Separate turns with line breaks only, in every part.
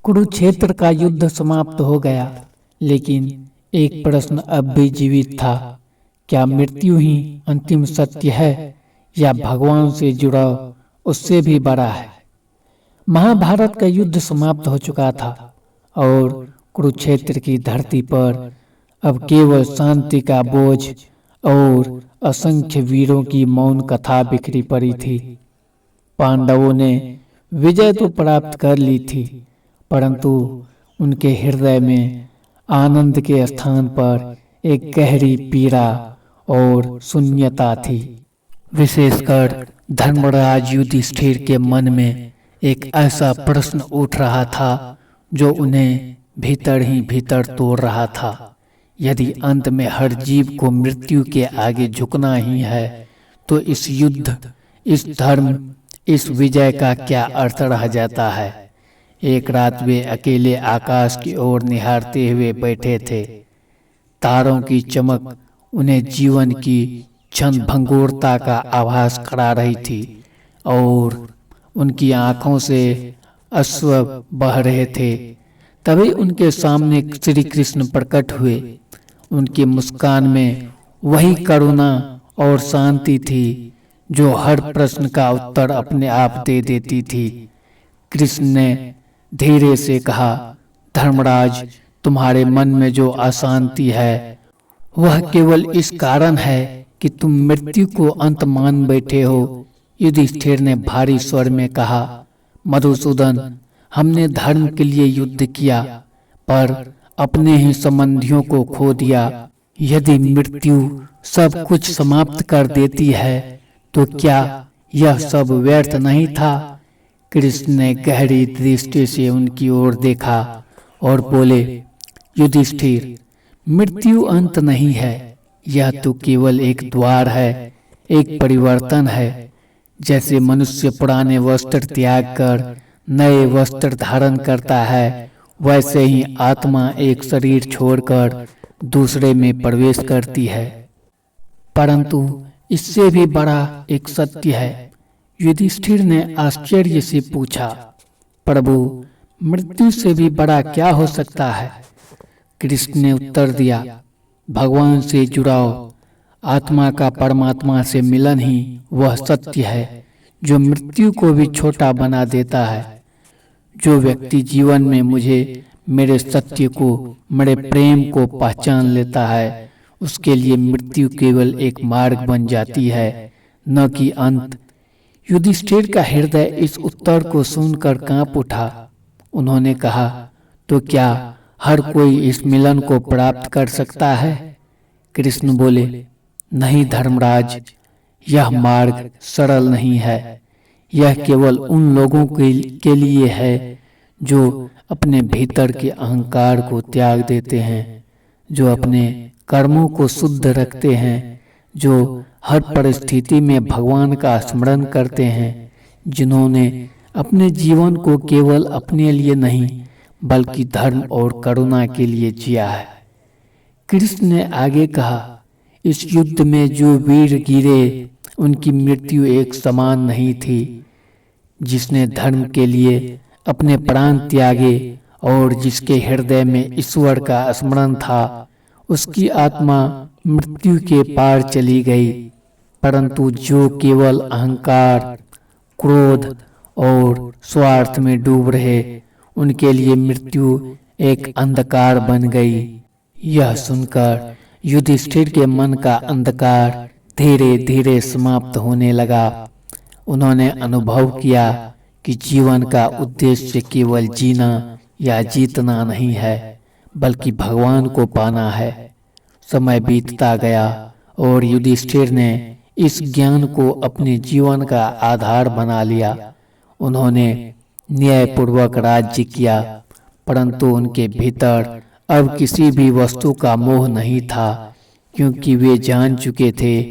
कुरुक्षेत्र का युद्ध समाप्त हो गया, लेकिन एक प्रश्न अब भी जीवित था। क्या मृत्यु ही अंतिम सत्य है या भगवान से जुड़ाव उससे भी बड़ा है? महाभारत का युद्ध समाप्त हो चुका था और कुरुक्षेत्र की धरती पर अब केवल शांति का बोझ और असंख्य वीरों की मौन कथा बिखरी पड़ी थी। पांडवों ने विजय तो प्राप्त कर ली थी, परंतु उनके हृदय में आनंद के स्थान पर एक गहरी पीड़ा और शून्यता थी। विशेषकर धर्मराज युधिष्ठिर के मन में एक ऐसा प्रश्न उठ रहा था जो उन्हें भीतर ही भीतर तोड़ रहा था। यदि अंत में हर जीव को मृत्यु के आगे झुकना ही है, तो इस युद्ध, इस धर्म, इस विजय का क्या अर्थ रह जाता है? एक रात वे अकेले आकाश की ओर निहारते हुए बैठे थे। तारों की चमक उन्हें जीवन की क्षण भंगुरता का आभास करा रही थी और उनकी आंखों से अश्रु बह रहे थे। तभी उनके सामने श्री कृष्ण प्रकट हुए। उनकी मुस्कान में वही करुणा और शांति थी जो हर प्रश्न का उत्तर अपने आप दे देती थी। कृष्ण ने धीरे से कहा, धर्मराज, तुम्हारे मन में जो अशांति है वह केवल इस कारण है कि तुम मृत्यु को अंत मान बैठे हो। युधिष्ठिर ने भारी स्वर में कहा, मधुसूदन, हमने धर्म के लिए युद्ध किया पर अपने ही संबंधियों को खो दिया। यदि मृत्यु सब कुछ समाप्त कर देती है तो क्या यह सब व्यर्थ नहीं था? कृष्ण ने गहरी दृष्टि से उनकी ओर देखा और बोले, युधिष्ठिर, मृत्यु अंत नहीं है, यह तो केवल एक द्वार है, एक परिवर्तन है। जैसे मनुष्य पुराने वस्त्र त्याग कर नए वस्त्र धारण करता है, वैसे ही आत्मा एक शरीर छोड़कर दूसरे में प्रवेश करती है। परंतु इससे भी बड़ा एक सत्य है। युधिष्ठिर ने आश्चर्य से पूछा, प्रभु, मृत्यु से भी बड़ा क्या हो सकता है? कृष्ण ने उत्तर दिया, भगवान से जुड़ाव, आत्मा का परमात्मा से मिलन ही वह सत्य है जो मृत्यु को भी छोटा बना देता है। जो व्यक्ति जीवन में मुझे, मेरे सत्य को, मेरे प्रेम को पहचान लेता है, उसके लिए मृत्यु केवल एक मार्ग बन जाती है, न कि अंत। युधिष्ठिर का हृदय इस उत्तर को सुनकर कांप उठा। उन्होंने कहा, तो क्या हर कोई इस मिलन को प्राप्त कर सकता है? कृष्ण बोले, नहीं धर्मराज, यह मार्ग सरल नहीं है। यह केवल उन लोगों के लिए है जो अपने भीतर के अहंकार को त्याग देते हैं, जो अपने कर्मों को शुद्ध रखते हैं, जो हर परिस्थिति में भगवान का स्मरण करते हैं, जिन्होंने अपने जीवन को केवल अपने लिए नहीं बल्कि धर्म और करुणा के लिए जिया है। कृष्ण ने आगे कहा, इस युद्ध में जो वीर गिरे उनकी मृत्यु एक समान नहीं थी। जिसने धर्म के लिए अपने प्राण त्यागे और जिसके हृदय में ईश्वर का स्मरण था, उसकी आत्मा मृत्यु के पार चली गई। परंतु जो केवल अहंकार, क्रोध और स्वार्थ में डूब रहे, उनके लिए मृत्यु एक अंधकार बन गई। यह सुनकर युधिष्ठिर के मन का अंधकार धीरे धीरे समाप्त होने लगा। उन्होंने अनुभव किया कि जीवन का उद्देश्य केवल जीना या जीतना नहीं है, बल्कि भगवान को पाना है। समय बीतता गया और युधिष्ठिर ने इस ज्ञान को अपने जीवन का आधार बना लिया। उन्होंने न्यायपूर्वक राज्य किया, परंतु उनके भीतर अब किसी भी वस्तु का मोह नहीं था, क्योंकि वे जान चुके थे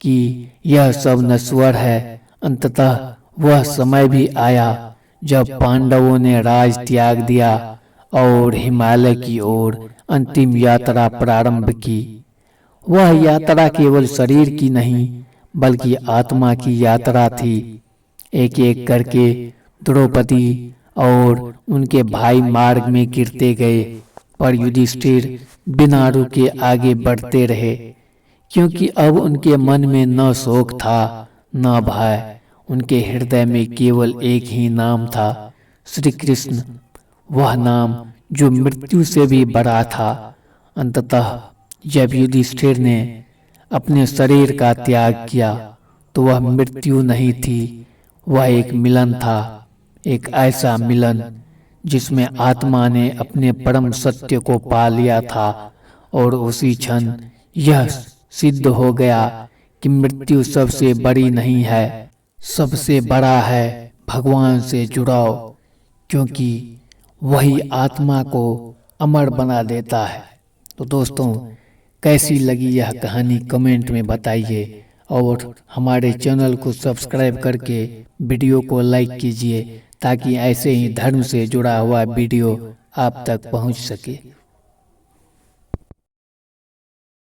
कि यह सब नश्वर है। अंततः वह समय भी आया जब पांडवों ने राज त्याग दिया और हिमालय की ओर अंतिम यात्रा प्रारंभ की। वह यात्रा केवल शरीर की नहीं बल्कि आत्मा की यात्रा थी। एक एक करके द्रौपदी, और उनके भाई मार्ग में गिरते गए, पर युधिष्ठिर बिना रुके आगे बढ़ते रहे, क्योंकि अब उनके मन में न शोक था न भय। उनके हृदय में केवल एक ही नाम था, श्री कृष्ण, वह नाम जो मृत्यु से भी बड़ा था। अंततः जब युधिष्ठिर ने अपने शरीर का त्याग किया तो वह मृत्यु नहीं थी, वह एक मिलन था, एक ऐसा मिलन जिसमें आत्मा ने अपने परम सत्य को पा लिया था। और उसी क्षण यह सिद्ध हो गया कि मृत्यु सबसे बड़ी नहीं है, सबसे बड़ा है भगवान से जुड़ाव, क्योंकि वही आत्मा को अमर बना देता है। तो दोस्तों, कैसी लगी यह कहानी कमेंट में बताइए, और हमारे चैनल को सब्सक्राइब करके वीडियो को लाइक कीजिए ताकि ऐसे ही धर्म से जुड़ा हुआ वीडियो आप तक पहुंच सके।